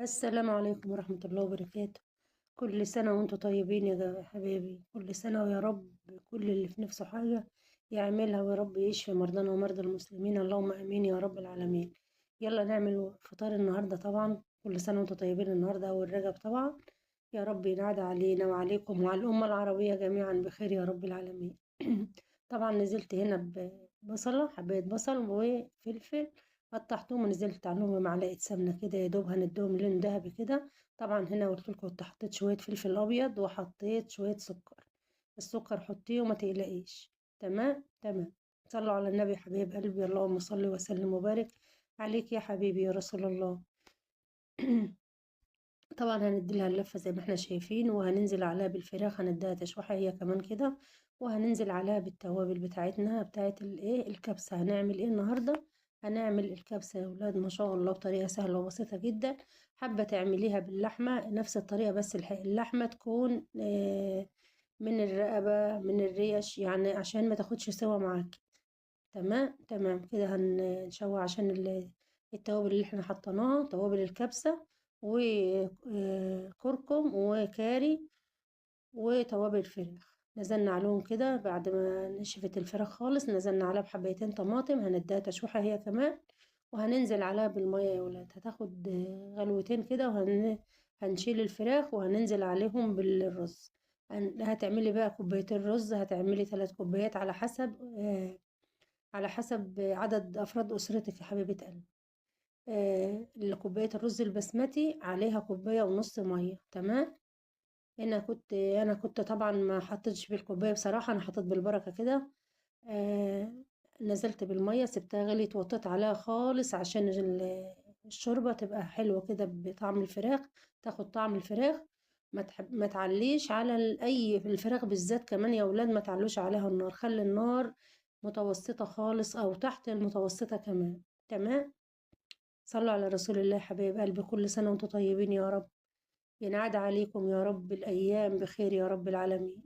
السلام عليكم ورحمة الله وبركاته. كل سنة وانتم طيبين يا حبايبي، كل سنة ويا رب كل اللي في نفسه حاجة يعملها، ويا رب يشفي مرضانا ومرضى المسلمين، اللهم امين يا رب العالمين. يلا نعمل فطار النهاردة. طبعا كل سنة وانتم طيبين، النهاردة أول رجب طبعا. يا رب ينعاد علينا وعليكم وعلى الأمة العربية جميعا بخير يا رب العالمين. طبعا نزلت هنا ببصلة، حباية بصل وفلفل، قطعتهم ونزلت عليهم بمعلقة سمنة كده، يا دوب هندوهم لون دهبي كده. طبعا هنا قلت لكم كنت حطيت شوية فلفل أبيض وحطيت شوية سكر. السكر حطيه وما تقلقيش. تمام تمام. صلوا على النبي حبيب قلبي، اللهم صل وسلم وبارك عليك يا حبيبي يا رسول الله. طبعا هنديلها اللفة زي ما احنا شايفين، وهننزل عليها بالفراخ، هنديها تشويحة هي كمان كده، وهننزل عليها بالتوابل بتاعتنا بتاعت الايه الكبسة. هنعمل ايه النهاردة؟ هنعمل الكبسة يا ولاد ما شاء الله بطريقة سهلة وبسيطة جدا. حابة تعمليها باللحمة نفس الطريقة، بس اللحمة تكون من الرقبة من الريش، يعني عشان ما تاخدش سوا معاكي. تمام تمام كده. هنشوح عشان التوابل اللي احنا حطيناها، توابل الكبسة وكركم وكاري وتوابل الفراخ. نزلنا عليهم كده بعد ما نشفت الفراخ خالص، نزلنا عليها بحبيتين طماطم، هنديها تشويحة هي كمان. وهننزل عليها بالمية يا ولاد، هتاخد غلوتين كده، هنشيل الفراخ وهننزل عليهم بالرز. هتعملي بقى كوبايتين رز، هتعملي 3 كوبايات على حسب عدد أفراد أسرتك يا حبيبة قلبي. كوباية الرز البسمتي عليها كوباية ونص مية. تمام. أنا كنت طبعا ما حطيتش بالكوباية بصراحة، أنا حطيت بالبركة كده. آه نزلت بالمية، سبتها غليت، وطيت عليها خالص عشان الشوربة تبقى حلوة كده بطعم الفراخ، تاخد طعم الفراخ. ما تعليش على أي الفراخ بالذات كمان يا ولاد، ما تعلوش عليها النار، خلي النار متوسطة خالص أو تحت المتوسطة كمان. تمام. صلوا على رسول الله حبايب قلبي، كل سنة وانتم طيبين يا رب، ينعاد عليكم يا رب الأيام بخير يا رب العالمين.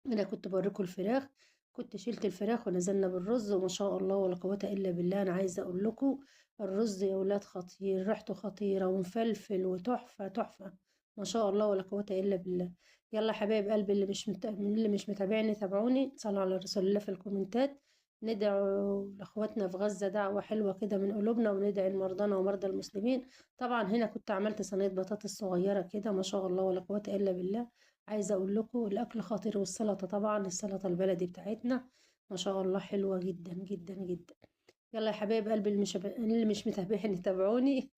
أنا كنت بوريكم الفراخ، كنت شلت الفراخ ونزلنا بالرز، وما شاء الله ولا قوة إلا بالله. أنا عايزة أقول لكم الرز يا ولاد خطير، ريحته خطيرة ومفلفل وتحفة تحفة، ما شاء الله ولا قوة إلا بالله. يلا حبايب قلبي، اللي مش متابعني تابعوني، صلوا على رسول الله في الكومنتات. ندعو لأخواتنا في غزة دعوة حلوة كده من قلوبنا، وندعي لمرضانا ومرضى المسلمين. طبعا هنا كنت عملت صينية بطاطس صغيرة كده، ما شاء الله ولا قوة إلا بالله. عايزة أقول لكم الأكل خطير، والسلطة طبعا السلطة البلدي بتاعتنا ما شاء الله حلوة جدا جدا جدا. يلا يا حبايب قلبي، اللي مش متابعين يتابعوني.